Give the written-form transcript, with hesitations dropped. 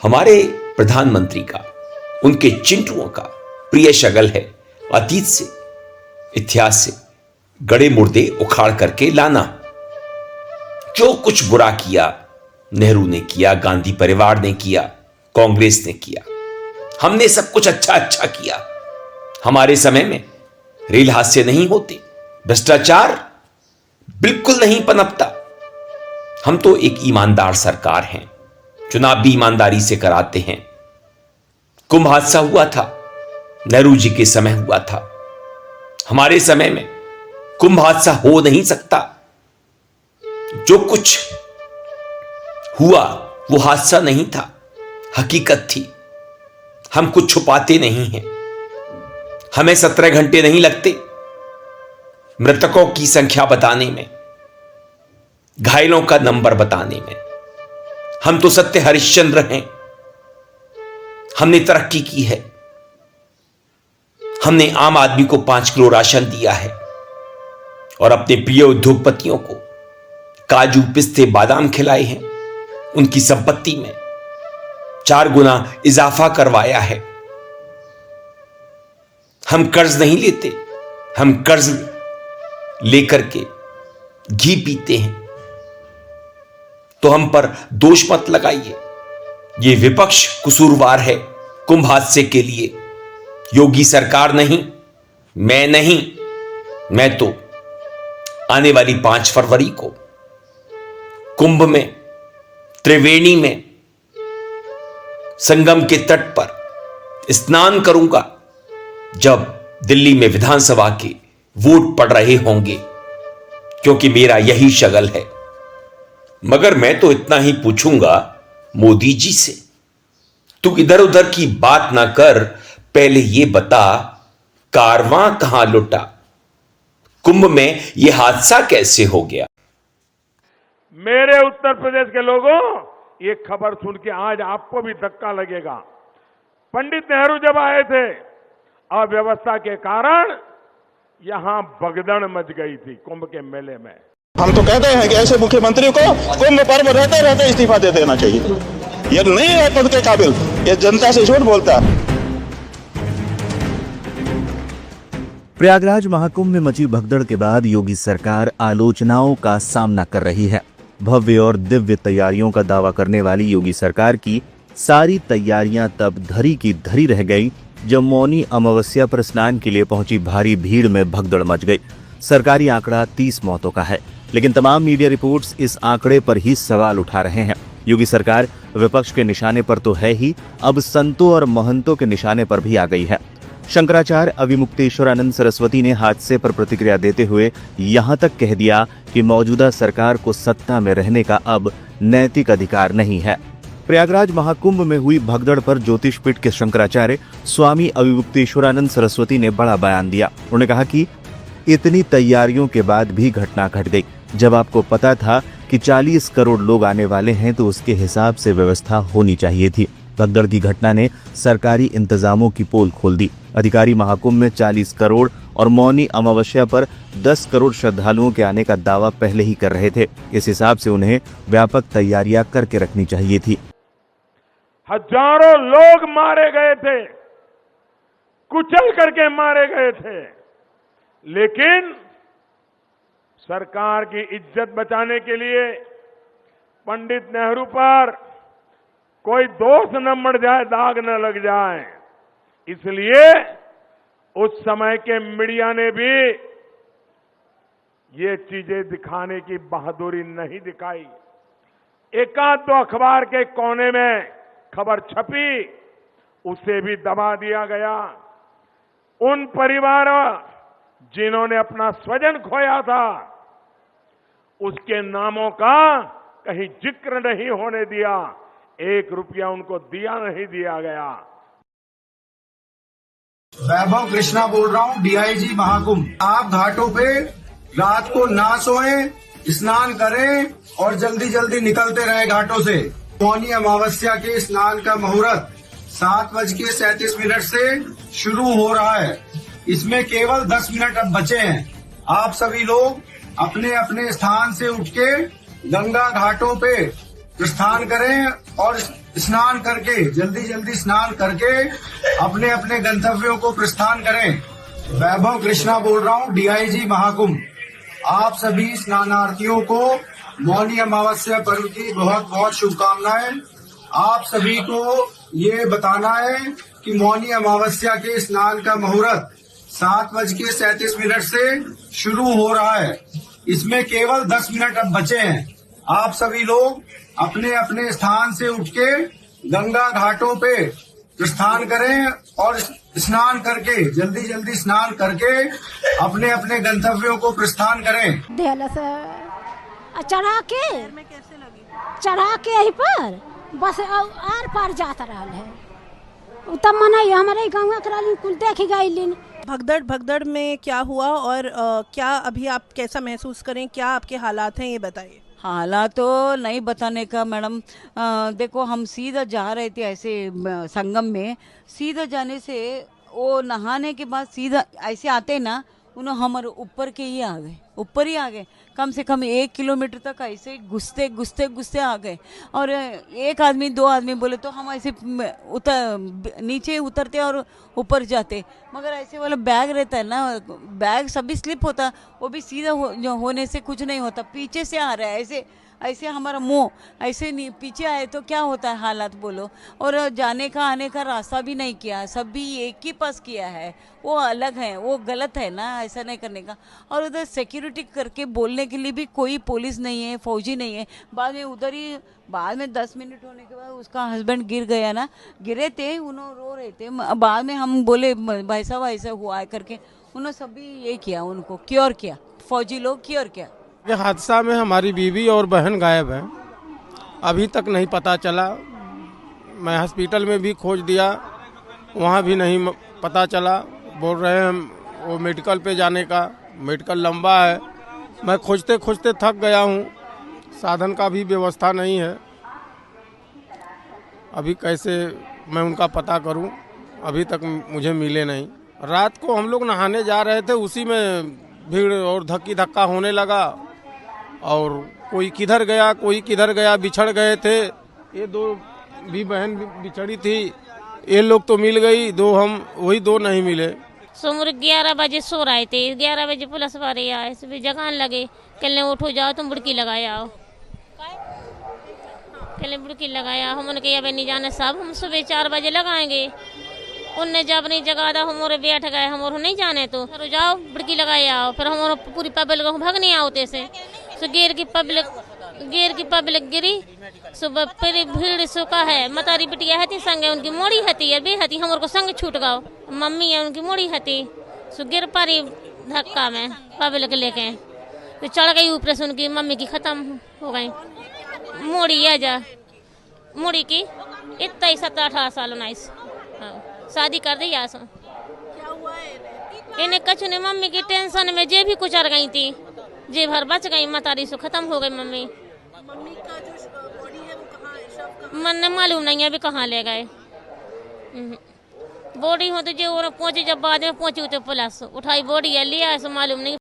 हमारे प्रधानमंत्री का, उनके चिंटुओं का प्रिय शगल है अतीत से, इतिहास से गड़े मुर्दे उखाड़ करके लाना। जो कुछ बुरा किया नेहरू ने किया, गांधी परिवार ने किया, कांग्रेस ने किया, हमने सब कुछ अच्छा अच्छा किया। हमारे समय में रेल हादसे नहीं होते, भ्रष्टाचार बिल्कुल नहीं पनपता। हम तो एक ईमानदार सरकार हैं, चुनाव भी ईमानदारी से कराते हैं। कुंभ हादसा हुआ था, नेहरू जी के समय हुआ था। हमारे समय में कुंभ हादसा हो नहीं सकता। जो कुछ हुआ वो हादसा नहीं था, हकीकत थी। हम कुछ छुपाते नहीं हैं। हमें 17 घंटे नहीं लगते मृतकों की संख्या बताने में, घायलों का नंबर बताने में। हम तो सत्य हरिश्चंद्र हैं। हमने तरक्की की है। हमने आम आदमी को 5 किलो राशन दिया है और अपने प्रिय उद्योगपतियों को काजू, पिस्ते, बादाम खिलाए हैं। उनकी संपत्ति में 4 गुना इजाफा करवाया है। हम कर्ज नहीं लेते, हम कर्ज लेकर के घी पीते हैं। तो हम पर दोष मत लगाइए। ये विपक्ष कसूरवार है कुंभ हादसे के लिए, योगी सरकार नहीं, मैं नहीं। मैं तो आने वाली 5 फरवरी को कुंभ में, त्रिवेणी में, संगम के तट पर स्नान करूंगा जब दिल्ली में विधानसभा के वोट पड़ रहे होंगे, क्योंकि मेरा यही शगल है। मगर मैं तो इतना ही पूछूंगा मोदी जी से, तू इधर उधर की बात ना कर, पहले ये बता कारवां कहां लुटा? कुंभ में यह हादसा कैसे हो गया? मेरे उत्तर प्रदेश के लोगों, ये खबर सुन के आज आपको भी धक्का लगेगा। पंडित नेहरू जब आए थे, अव्यवस्था के कारण यहां भगदड़ मच गई थी कुंभ के मेले में। हम तो कहते हैं कि ऐसे मुख्यमंत्री को कुंभ पर्व रहते रहते इस्तीफा दे देना चाहिए। ये नहीं है पद के काबिल, ये जनता से झूठ बोलता है। प्रयागराज महाकुंभ में मची भगदड़ के बाद योगी सरकार आलोचनाओं का सामना कर रही है। भव्य और दिव्य तैयारियों का दावा करने वाली योगी सरकार की सारी तैयारियां तब धरी की धरी रह गई जब मौनी अमावस्या पर स्नान के लिए पहुंची भारी भीड़ में भगदड़ मच गई। सरकारी आंकड़ा 30 मौतों का है, लेकिन तमाम मीडिया रिपोर्ट्स इस आंकड़े पर ही सवाल उठा रहे हैं। योगी सरकार विपक्ष के निशाने पर तो है ही, अब संतों और महंतों के निशाने पर भी आ गई है। शंकराचार्य अविमुक्तेश्वरानंद सरस्वती ने हादसे पर प्रतिक्रिया देते हुए यहां तक कह दिया कि मौजूदा सरकार को सत्ता में रहने का अब नैतिक अधिकार नहीं है। प्रयागराज महाकुंभ में हुई भगदड़ पर ज्योतिष पीठ के शंकराचार्य स्वामी अविमुक्तेश्वरानंद सरस्वती ने बड़ा बयान दिया। उन्होंने कहा कि इतनी तैयारियों के बाद भी घटना घट गई। जब आपको पता था कि 40 करोड़ लोग आने वाले हैं तो उसके हिसाब से व्यवस्था होनी चाहिए थी। भगदड़ की घटना ने सरकारी इंतजामों की पोल खोल दी। अधिकारी महाकुंभ में 40 करोड़ और मौनी अमावस्या पर 10 करोड़ श्रद्धालुओं के आने का दावा पहले ही कर रहे थे। इस हिसाब से उन्हें व्यापक तैयारियां करके रखनी चाहिए थी। हजारों लोग मारे गए थे, कुचल करके मारे गए थे, लेकिन सरकार की इज्जत बचाने के लिए पंडित नेहरू पर कोई दोष न मर जाए, दाग न लग जाए, इसलिए उस समय के मीडिया ने भी ये चीजें दिखाने की बहादुरी नहीं दिखाई। एकाध दो अखबार के कोने में खबर छपी, उसे भी दबा दिया गया। उन परिवारों जिन्होंने अपना स्वजन खोया था, उसके नामों का कहीं जिक्र नहीं होने दिया। 1 रुपया उनको दिया नहीं दिया गया। वैभव कृष्णा बोल रहा हूँ, डीआईजी महाकुंभ। आप घाटों पे रात को ना सोएं, स्नान करें और जल्दी जल्दी निकलते रहे घाटों से। मौनी अमावस्या के स्नान का मुहूर्त 7:37 से शुरू हो रहा है। इसमें केवल 10 मिनट अब बचे हैं। आप सभी लोग अपने अपने स्थान से उठ के गंगा घाटों पे प्रस्थान करें और स्नान करके जल्दी जल्दी स्नान करके अपने अपने गंतव्यों को प्रस्थान करें। वैभव कृष्णा बोल रहा हूँ, डीआईजी महाकुंभ। आप सभी स्नानार्थियों को मौनी अमावस्या पर्व की बहुत बहुत शुभकामनाएं। आप सभी को ये बताना है कि मौनी अमावस्या के स्नान का मुहूर्त 7:37 से शुरू हो रहा है। इसमें केवल 10 मिनट अब बचे हैं। आप सभी लोग अपने अपने स्थान से उठ के गंगा घाटों पे प्रस्थान करें और स्नान करके जल्दी जल्दी स्नान करके अपने अपने गंतव्यों को प्रस्थान करें। देहला से चढ़ा के यहीं पर बस आर पार जाता रहा है। तब मना हमारे गाँव कराली कुल देखी गई। भगदड़ में क्या हुआ और क्या अभी आप कैसा महसूस करें, क्या आपके हालात हैं, ये बताइए। हालात तो नहीं बताने का मैडम। देखो, हम सीधा जा रहे थे ऐसे संगम में। सीधा जाने से वो नहाने के बाद सीधा ऐसे आते ना, उन्होंने हमारे ऊपर के ही आ गए, ऊपर ही आ गए। कम से कम 1 किलोमीटर तक ऐसे घुसते आ गए। और एक आदमी 2 आदमी बोले तो हम ऐसे नीचे उतरते और ऊपर जाते। मगर ऐसे वाला बैग रहता है ना, बैग सभी स्लिप होता, वो भी सीधा होने से कुछ नहीं होता। पीछे से आ रहा है ऐसे हमारा मुंह ऐसे नहीं पीछे आए तो क्या होता है हालात बोलो। और जाने का आने का रास्ता भी नहीं किया, सब भी एक ही पास किया है। वो अलग है, वो गलत है ना, ऐसा नहीं करने का। और उधर सिक्योरिटी करके बोलने के लिए भी कोई पुलिस नहीं है, फौजी नहीं है। बाद में 10 मिनट होने के बाद उसका हस्बैंड गिर गया ना, गिरे थे, उन्होंने रो रहे थे। बाद में हम बोले भाई साहब ऐसा हुआ है करके, उन्होंने सभी ये किया, उनको क्योर किया, फौजी लोग क्योर किया। ये हादसा में हमारी बीवी और बहन गायब हैं, अभी तक नहीं पता चला। मैं हॉस्पिटल में भी खोज दिया, वहाँ भी नहीं पता चला। बोल रहे हैं वो मेडिकल पे जाने का, मेडिकल लंबा है। मैं खोजते खोजते थक गया हूँ, साधन का भी व्यवस्था नहीं है। अभी कैसे मैं उनका पता करूँ, अभी तक मुझे मिले नहीं। रात को हम लोग नहाने जा रहे थे, उसी में भीड़ और धक्का होने लगा। और कोई किधर गया, बिछड़ गए थे। ये 2 भी बहन बिछड़ी थी, ये लोग तो मिल गई, 2 नहीं मिले। सुबह 11 बजे सो रहे थे, 11 बजे पुलिस वाले आए, सुबह जगान लगे, कहने उठो जाओ तुम बुड़की लगाया आओ। कहने बुड़की लगाया, हमने कहा अब नहीं जाने साहब, हम सुबह 4 बजे लगाएंगे। उनने जब नहीं जगा दा, हम बैठ गए, हम नहीं जाने तो जाओ बुड़की लगाए आओ। फिर हम पूरी पब्लिक भगने आओते से गेर की पब्लिक गिरी। सुबह फिर भीड़ सुखा है, मतारी बिटिया हती संगे, उनकी मोड़ी हती है बे हती, हमर को संग छूट गओ। मम्मी है उनकी मोड़ी हती, सो गिर पारी धक्का में पब्लिक लेके तो चढ़ गई ऊपर से। उनकी मम्मी की खत्म हो गई मोड़ी। मोड़ी की इतना 17-18 साल 19 शादी कर दी। इन्हें कछु ने मम्मी की टेंशन में जे भी गुजर गई थी, जे भर बच गई, मतारी से खत्म हो गई मम्मी। का जो बॉडी है वो कहाँ है, शव कहाँ? मन मालूम नहीं है अभी कहाँ ले गए। बॉडी हो तो जो पहुंची, जब बाद में पहुंची तो पुलिस उठाई बॉडी है, लिया है, सो मालूम नहीं।